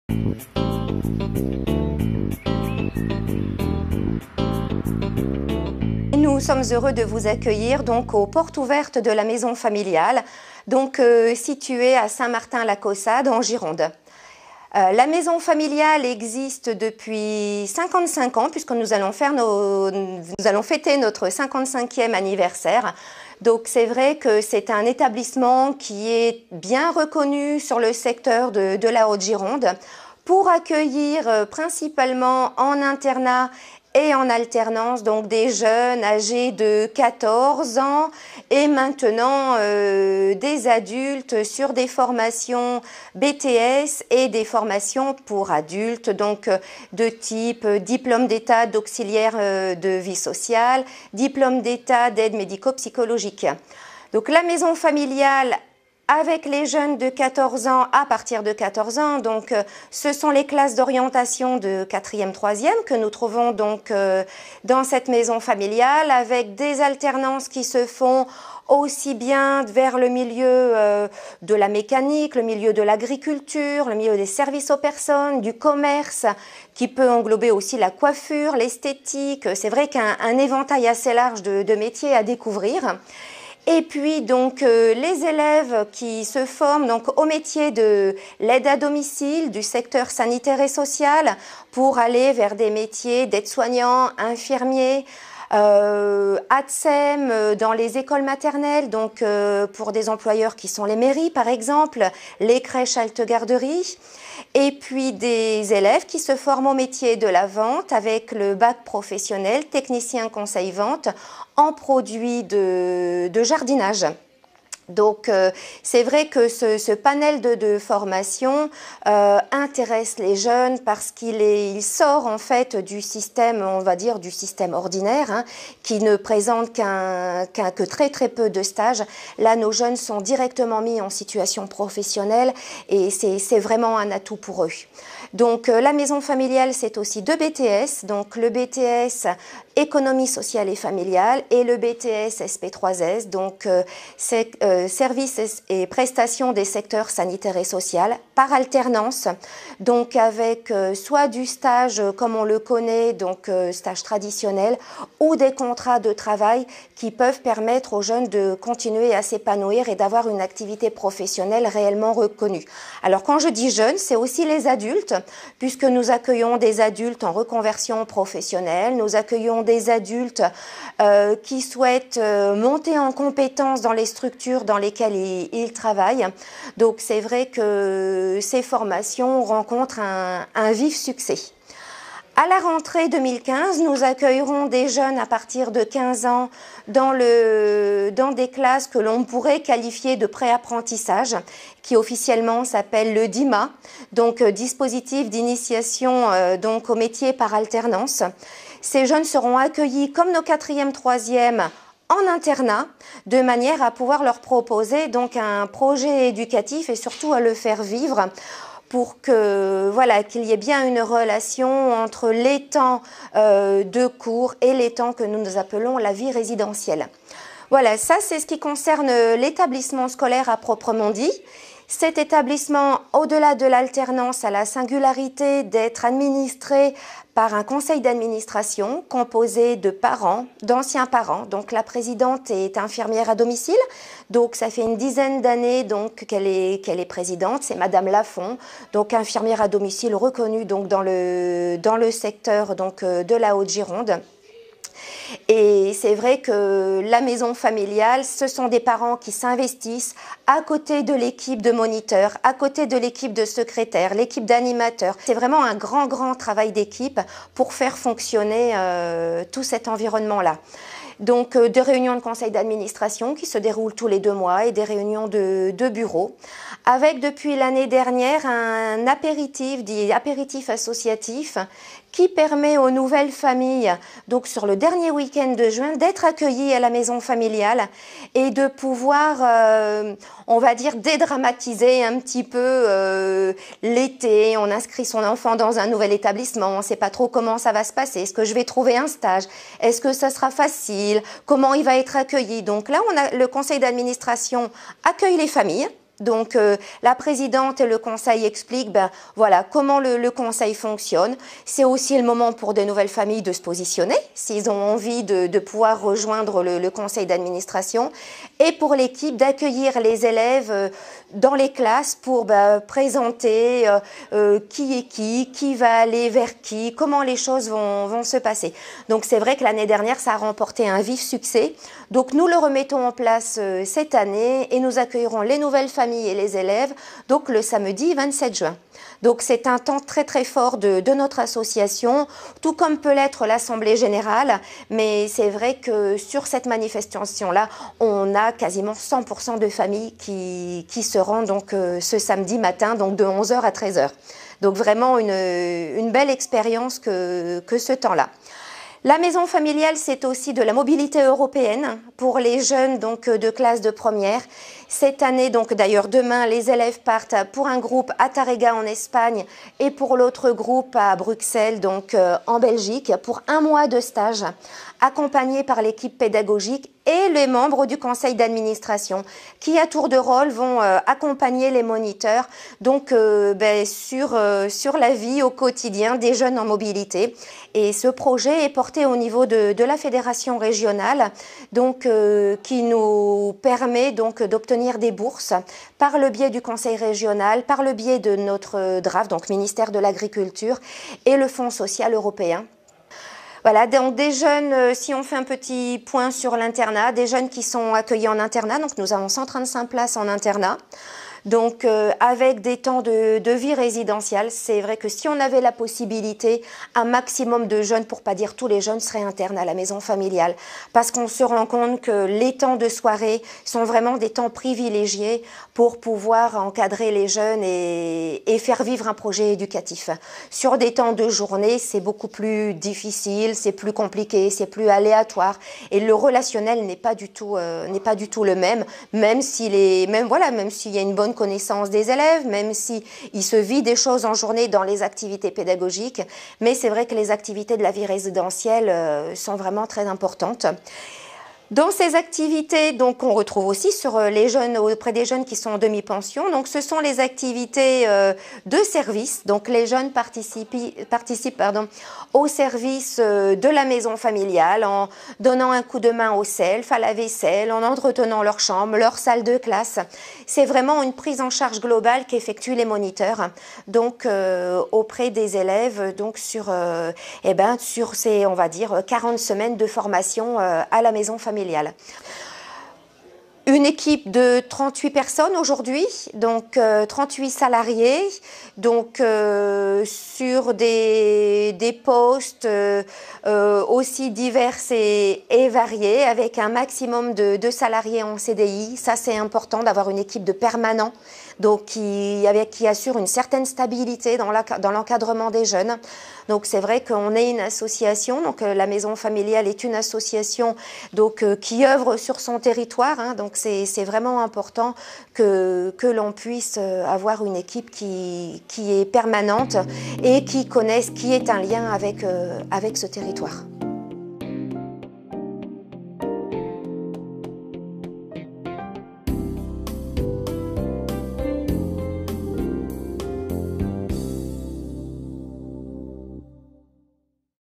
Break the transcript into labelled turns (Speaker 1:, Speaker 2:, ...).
Speaker 1: Nous sommes heureux de vous accueillir donc aux portes ouvertes de la maison familiale, donc située à Saint-Martin-la-Caussade en Gironde. La maison familiale existe depuis 55 ans puisque nous allons fêter notre 55e anniversaire. Donc c'est vrai que c'est un établissement qui est bien reconnu sur le secteur de la Haute-Gironde pour accueillir principalement en internat et en alternance, donc des jeunes âgés de 14 ans et maintenant des adultes sur des formations BTS et des formations pour adultes, donc de type diplôme d'état d'auxiliaire de vie sociale, diplôme d'état d'aide médico-psychologique. Donc la maison familiale avec les jeunes de 14 ans à partir de 14 ans, donc ce sont les classes d'orientation de 4e, 3e que nous trouvons donc dans cette maison familiale avec des alternances qui se font aussi bien vers le milieu de la mécanique, le milieu de l'agriculture, le milieu des services aux personnes, du commerce, qui peut englober aussi la coiffure, l'esthétique. C'est vrai qu'un éventail assez large de métiers à découvrir. Et puis donc les élèves qui se forment donc au métier de l'aide à domicile, du secteur sanitaire et social, pour aller vers des métiers d'aide-soignants, infirmiers, ATSEM dans les écoles maternelles, donc pour des employeurs qui sont les mairies par exemple, les crèches halte-garderie, et puis des élèves qui se forment au métier de la vente avec le bac professionnel, technicien conseil vente en produits de jardinage. Donc c'est vrai que ce panel de formation intéresse les jeunes parce il sort en fait du système, on va dire du système ordinaire, hein, qui ne présente que très peu de stages. Là nos jeunes sont directement mis en situation professionnelle et c'est vraiment un atout pour eux. Donc la maison familiale c'est aussi deux BTS, donc le BTS économie sociale et familiale et le BTS SP3S, donc services et prestations des secteurs sanitaires et social par alternance, donc avec soit du stage comme on le connaît, donc stage traditionnel, ou des contrats de travail qui peuvent permettre aux jeunes de continuer à s'épanouir et d'avoir une activité professionnelle réellement reconnue. Alors quand je dis jeunes, c'est aussi les adultes, puisque nous accueillons des adultes en reconversion professionnelle, nous accueillons des adultes qui souhaitent monter en compétences dans les structures dans lesquelles ils travaillent. Donc c'est vrai que ces formations rencontrent un vif succès. À la rentrée 2015, nous accueillerons des jeunes à partir de 15 ans dans des classes que l'on pourrait qualifier de pré-apprentissage, qui officiellement s'appelle le DIMA, donc dispositif d'initiation donc au métier par alternance. Ces jeunes seront accueillis comme nos 4e, 3e en internat, de manière à pouvoir leur proposer donc un projet éducatif et surtout à le faire vivre, pour que voilà qu'il y ait bien une relation entre les temps de cours et les temps que nous appelons la vie résidentielle. Voilà, ça c'est ce qui concerne l'établissement scolaire à proprement dit. Cet établissement, au-delà de l'alternance, a la singularité d'être administré par un conseil d'administration composé de parents, d'anciens parents. Donc la présidente est infirmière à domicile, donc ça fait une dizaine d'années donc qu'elle est présidente, c'est Madame Lafont, donc infirmière à domicile reconnue donc dans le secteur donc de la Haute-Gironde. Et c'est vrai que la maison familiale, ce sont des parents qui s'investissent à côté de l'équipe de moniteurs, à côté de l'équipe de secrétaires, l'équipe d'animateurs. C'est vraiment un grand travail d'équipe pour faire fonctionner tout cet environnement-là. Donc des réunions de conseil d'administration qui se déroulent tous les 2 mois et des réunions de bureau, avec depuis l'année dernière un apéritif, dit apéritif associatif, qui permet aux nouvelles familles, donc sur le dernier week-end de juin, d'être accueillies à la maison familiale et de pouvoir, on va dire, dédramatiser un petit peu l'été. On inscrit son enfant dans un nouvel établissement, on ne sait pas trop comment ça va se passer. Est-ce que je vais trouver un stage? Est-ce que ça sera facile? Comment il va être accueilli? Donc là, le conseil d'administration accueille les familles Donc la présidente et le conseil expliquent voilà, comment le conseil fonctionne. C'est aussi le moment pour de nouvelles familles de se positionner, s'ils ont envie de pouvoir rejoindre le conseil d'administration, et pour l'équipe d'accueillir les élèves dans les classes pour présenter qui est qui va aller vers qui, comment les choses vont se passer. Donc c'est vrai que l'année dernière, ça a remporté un vif succès. Donc nous le remettons en place cette année et nous accueillerons les nouvelles familles et les élèves, donc le samedi 27 juin. Donc c'est un temps très très fort de notre association, tout comme peut l'être l'Assemblée Générale, mais c'est vrai que sur cette manifestation-là, on a quasiment 100% de familles qui se rendent donc, ce samedi matin, donc de 11h à 13h. Donc vraiment une belle expérience que ce temps-là. La maison familiale, c'est aussi de la mobilité européenne pour les jeunes donc, de classe de première. Cette année, donc d'ailleurs demain, les élèves partent pour un groupe à Tárrega en Espagne et pour l'autre groupe à Bruxelles, donc en Belgique, pour un mois de stage, accompagnés par l'équipe pédagogique et les membres du conseil d'administration qui, à tour de rôle, vont accompagner les moniteurs donc, sur la vie au quotidien des jeunes en mobilité. Et ce projet est porté au niveau de la fédération régionale, donc, qui nous permet donc d'obtenir des bourses par le biais du conseil régional, par le biais de notre DRAF, donc ministère de l'Agriculture, et le Fonds social européen. Voilà, donc des jeunes, si on fait un petit point sur l'internat, des jeunes qui sont accueillis en internat, donc nous avons 135 places en internat. Donc avec des temps de vie résidentielle, c'est vrai que si on avait la possibilité, un maximum de jeunes, pour pas dire tous les jeunes, seraient internes à la maison familiale. Parce qu'on se rend compte que les temps de soirée sont vraiment des temps privilégiés pour pouvoir encadrer les jeunes et faire vivre un projet éducatif. Sur des temps de journée, c'est beaucoup plus difficile, c'est plus compliqué, c'est plus aléatoire. Et le relationnel n'est pas du tout le même s'il y a une bonne connaissance des élèves, même si il se vit des choses en journée dans les activités pédagogiques. Mais c'est vrai que les activités de la vie résidentielle sont vraiment très importantes. Dans ces activités, donc, on retrouve aussi sur les jeunes, auprès des jeunes qui sont en demi-pension. Donc, ce sont les activités de service. Donc, les jeunes participent au service de la maison familiale en donnant un coup de main au self, à la vaisselle, en entretenant leur chambre, leur salle de classe. C'est vraiment une prise en charge globale qu'effectuent les moniteurs. Donc, auprès des élèves, donc sur ces, on va dire, 40 semaines de formation à la maison familiale. Une équipe de 38 personnes aujourd'hui, donc 38 salariés, donc sur des postes aussi divers et variés, avec un maximum de salariés en CDI. Ça, c'est important d'avoir une équipe de permanents, donc qui assure une certaine stabilité dans l'encadrement des jeunes. Donc c'est vrai qu'on est une association, donc la maison familiale est une association donc qui œuvre sur son territoire, hein, donc c'est vraiment important que l'on puisse avoir une équipe qui est permanente et qui connaisse, qui est un lien avec ce territoire.